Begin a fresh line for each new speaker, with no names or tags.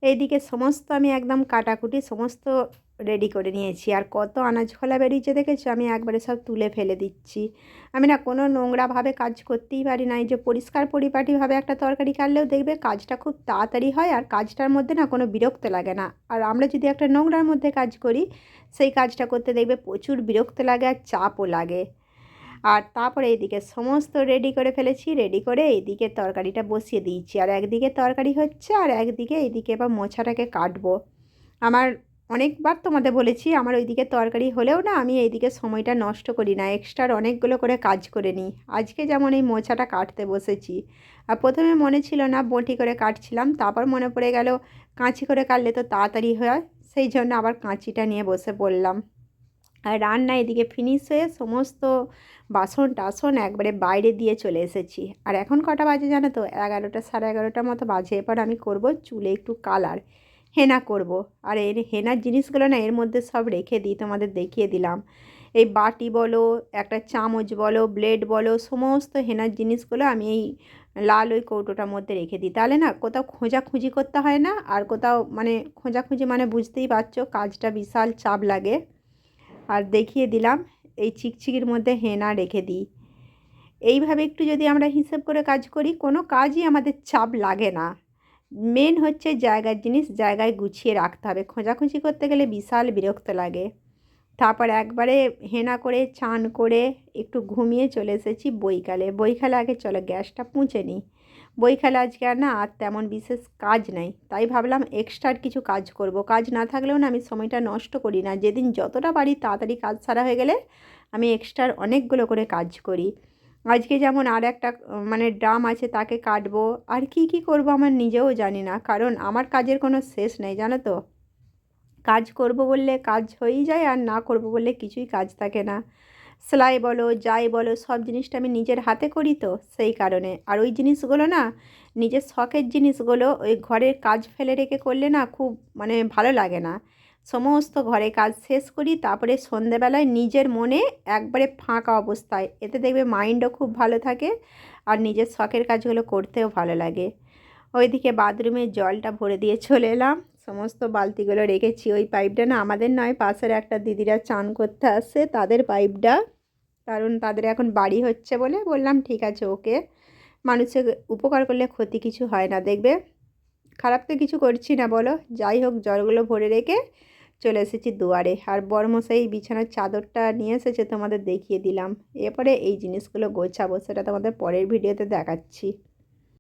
এইদিকে সমস্ত আমি একদম কাটাকুটি সমস্ত রেডি করে নিয়েছি। আর কত আনাজ খোলা বেরিয়েছে দেখেছো, আমি একবারে সব তুলে ফেলে দিচ্ছি। আমি না কোনো নোংরাভাবে কাজ করতেই পারি না। এই যে পরিষ্কার পরিপাটিভাবে একটা তরকারি কাটলেও দেখবে কাজটা খুব তাড়াতাড়ি হয়, আর কাজটার মধ্যে না কোনো বিরক্ত লাগে না। আর আমরা যদি একটা নোংরার মধ্যে কাজ করি, সেই কাজটা করতে দেখবে প্রচুর বিরক্ত লাগে আর চাপও লাগে। আর তারপরে এইদিকে সমস্ত রেডি করে ফেলেছি, রেডি করে এইদিকে তরকারিটা বসিয়ে দিয়েছি। আর একদিকে তরকারি হচ্ছে আর একদিকে এইদিকে এবার মোছাটাকে কাটবো। আমার অনেকবার তোমাদের বলেছি, আমার ওইদিকে তরকারি হলেও না আমি এইদিকে সময়টা নষ্ট করি না, এক্সট্রার অনেকগুলো করে কাজ করে নিই। আজকে যেমন এই মোছাটা কাটতে বসেছি, আর প্রথমে মনে ছিল না, বঁটি করে কাটছিলাম, তারপর মনে পড়ে গেল কাঁচি করে কাটলে তো তাড়াতাড়ি হয়, সেই জন্য আবার কাঁচিটা নিয়ে বসে পড়লাম। আর রান্না এদিকে ফিনিশ হয়ে সমস্ত বাসন টাসন একবারে বাইরে দিয়ে চলে এসেছি। আর এখন কটা বাজে জানো তো, 11টা 11:30 মতো বাজে। এবার আমি করব চুলে একটু কালার, হেনা করব। আর এর হেনার জিনিসগুলো না এর মধ্যে সব রেখে দিই, তোমাদের দেখিয়ে দিলাম। এই বাটি বলো, একটা চামচ বলো, ব্লেড বলো, সমস্ত হেনার জিনিসগুলো আমি এই লাল ওই কৌটোটার মধ্যে রেখে দিই। তাহলে না কোথাও খোঁজাখুঁজি করতে হয় না, আর কোথাও মানে খোঁজাখুঁজি মানে বুঝতেই পারছো কাজটা বিশাল চাপ লাগে। আর দেখিয়ে দিলাম এই চিকচিকির মধ্যে হেনা রেখে দিই। এইভাবে একটু যদি আমরা হিসেব করে কাজ করি, কোনো কাজই আমাদের চাপ লাগে না। মেন হচ্ছে জায়গার জিনিস জায়গায় গুছিয়ে রাখতে হবে, খোঁজাখুঁজি করতে গেলে বিশাল বিরক্ত লাগে। তারপর একবারে হেনা করে চান করে একটু ঘুমিয়ে চলে এসেছি বইকালে। বইকালে আগে চলো গ্যাসটা পুঁছে নিই। বইকালে আজকে আর না আর তেমন বিশেষ কাজ নেই, তাই ভাবলাম এক্সট্রা কিছু কাজ করব। কাজ না থাকলেও না আমি সময়টা নষ্ট করি না, যেদিন যতটা পারি তাড়াতাড়ি কাজ সারা হয়ে গেলে আমি এক্সট্রার অনেকগুলো করে কাজ করি। আজকে যেমন আর একটা মানে ড্রাম আছে, তাকে কাটবো। আর কি কি করব আমার নিজেও জানি না, কারণ আমার কাজের কোনো শেষ নেই জানো তো। কাজ করব বললে কাজ হয়েই যায়, আর না করব বললে কিছুই কাজ থাকে না। সেলাই বলো যাই বলো সব জিনিসটা আমি নিজের হাতে করি তো, সেই কারণে। আর ওই জিনিসগুলো না নিজের শখের জিনিসগুলো ওই ঘরের কাজ ফেলে রেখে করলে না খুব মানে ভালো লাগে না। সমস্ত ঘরে কাজ শেষ করি, তারপরে সন্ধেবেলায় নিজের মনে একবারে ফাঁকা অবস্থায়, এতে দেখবে মাইন্ডও খুব ভালো থাকে, আর নিজের শখের কাজগুলো করতেও ভালো লাগে। ওইদিকে বাথরুমের জলটা ভরে দিয়ে চলে এলাম, সমস্ত বালতিগুলো রেখেছি। ওই পাইপটা না আমাদের নয়, পাশের একটা দিদিরা চান করতে আসে তাদের পাইপটা, কারণ তাদের এখন বাড়ি হচ্ছে বলে বললাম ঠিক আছে ওকে। মানুষের উপকার করলে ক্ষতি কিছু হয় না দেখবে, খারাপ তো কিছু করছি না বলো। যাই হোক জলগুলো ভরে রেখে চলে এসেছি দুয়ারে। আর বড়মশাই বিছানার চাদরটা নিয়ে এসেছে, তোমাদের দেখিয়ে দিলাম। এরপরে এই জিনিসগুলো গোছাবো, সেটা তোমাদের পরের ভিডিওতে দেখাচ্ছি।